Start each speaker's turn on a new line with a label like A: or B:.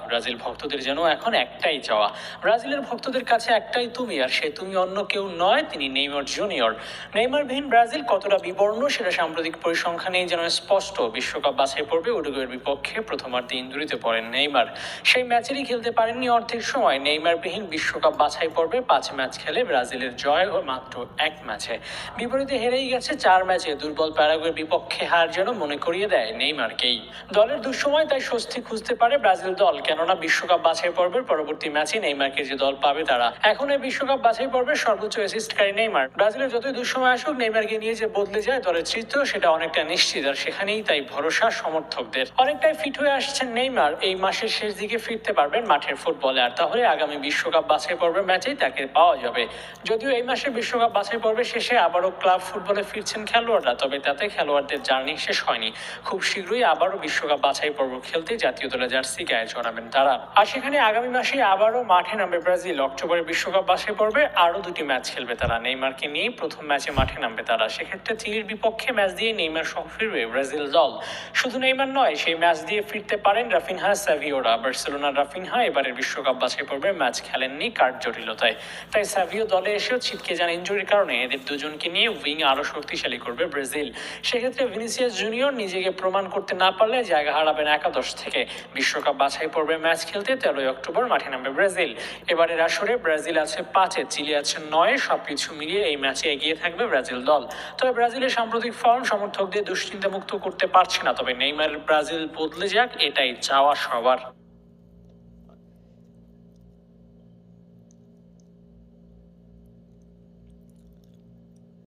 A: Brazil ভক্তদের যেন এখন একটাই চাওয়া। ব্রাজিলের ভক্তদের কাছে একটাই তুমি, আর সে তুমি অন্য কেউ নয়, তিনি নেইমার জুনিয়র। নেইমারবিহীন ব্রাজিল কতটা বিবর্ণ সেটা সাম্প্রতিক পরিসংখ্যানেই যেন স্পষ্ট। বিশ্বকাপ বাছাই পর্বে উরুগুয়ের বিপক্ষে প্রথমার্ধে ইনজুরিতে পড়েন নেইমার। সেই ম্যাচেরই খেলতে পারেননি অর্ধেক সময়। নেইমারবিহীন বিশ্বকাপ বাছাই পর্বে 5 ম্যাচ খেলে ব্রাজিলের জয় মাত্র 1 ম্যাচে। বিপরীতে হেরেই গেছে 4 ম্যাচে। দুর্বল প্যারাগুয়ের বিপক্ষে হার যেন মনে করিয়ে দেয় নেইমারকেই। দলের দুঃসময় তাই স্বস্তি খুঁজতে পারে ব্রাজিল দল, কেননা বিশ্বকাপ বাছাই পর্বের পরবর্তী ম্যাচে নেইমারকে যে দল পাবে তারা। এখন এই বিশ্বকাপ বাছাই পর্বের সর্বোচ্চ অ্যাসিস্টকারী নেইমার। ব্রাজিলের যতই দুঃসময় আসুক, নেইমারকে নিয়ে যে বদলে যায় দলের চিত্র সেটা অনেকটা নিশ্চিত, আর সেখানেই তাই ভরসা সমর্থকদের। অনেকটাই ফিট হয়ে আসছেন নেইমার। এই মাসের শেষ দিকে ফিরতে পারবেন মাঠের ফুটবলে, আর তাহলে আগামী বিশ্বকাপ বাছাই পর্বের ম্যাচেই তাকে পাওয়া যাবে। যদিও এই মাসে বিশ্বকাপ বাছাই পর্বের শেষে আবারও ক্লাব ফুটবলে ফিরছেন খেলোয়াড়রা, তবে তাতে খেলোয়াড়দের জার্নি শেষ হয়নি। খুব শীঘ্রই আবারও বিশ্বকাপ বাছাই পর্ব খেলতে জাতীয় দলের জার্সি গায়ে জড়াবেন তারা। আর সেখানে আগামী মাসে আবারও মাঠে নামবে ব্রাজিল। অক্টোবরে বিশ্বকাপ বাছাই পর্বে আরও 2টি ম্যাচ খেলবে তারা। নেইমারকে নিয়ে প্রথম ম্যাচে মাঠে নামবে তারা। সেক্ষেত্রে চিলির বিপক্ষে ম্যাচ দিয়ে নেইমার সহ ফিরবে ব্রাজিল দল। শুধু নেইমার নয়, সেই ম্যাচ দিয়ে ফিরতে পারেন রাফিনহা, সাভিওরা। বার্সেলোনার রাফিনহা এবারের বিশ্বকাপ বাছাই পর্বে ম্যাচ খেলেননি কার্ড জটিলতায়, তাই সাভিও দলে এসেও ছিটকে যান ইনজুরির কারণে। এদের দুজনকে নিয়ে উইং আরও শক্তিশালী করবে ব্রাজিল। সেক্ষেত্রে ভিনিসিয়াস জুনিয়র নিজেকে প্রমাণ করতে না পারলে জায়গা হারাবেন একাদশ থেকে। বিশ্বকাপ বাছাই পর্বে ম্যাচ খেলতে 13 অক্টোবর মাঠে নামবে ব্রাজিল। এবারের আসরে ব্রাজিল আছে 5-এ, চিলি আছে 9-এ। সবকিছু মিলিয়ে এই ম্যাচে এগিয়ে থাকবে ব্রাজিল দল। তবে ব্রাজিলের সাম্প্রতিক ফর্ম সমর্থকদের দুশ্চিন্তা মুক্ত করতে পারছে না। তবে নেইমার ব্রাজিল বদলে যাক, এটাই চাওয়া সবার।